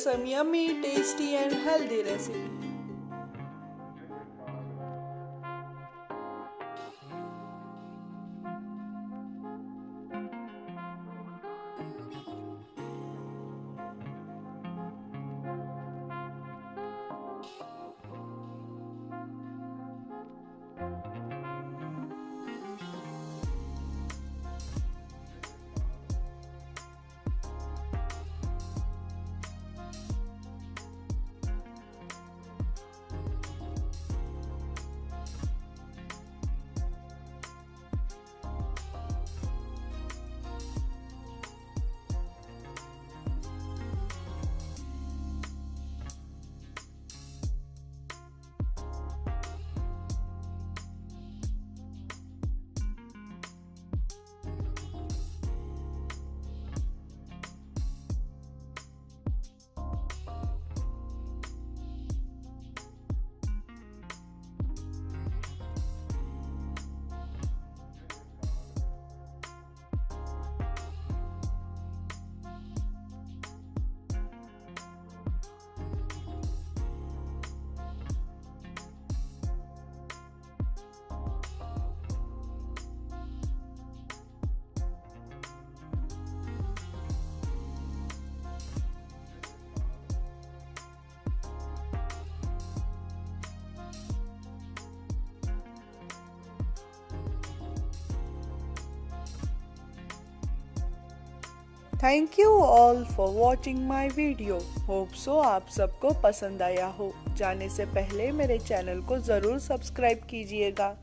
some yummy, tasty and healthy recipe. Thank you all for watching my video. Hope so आप सबको पसंद आया हो। जाने से पहले मेरे चैनल को ज़रूर सब्सक्राइब कीजिएगा।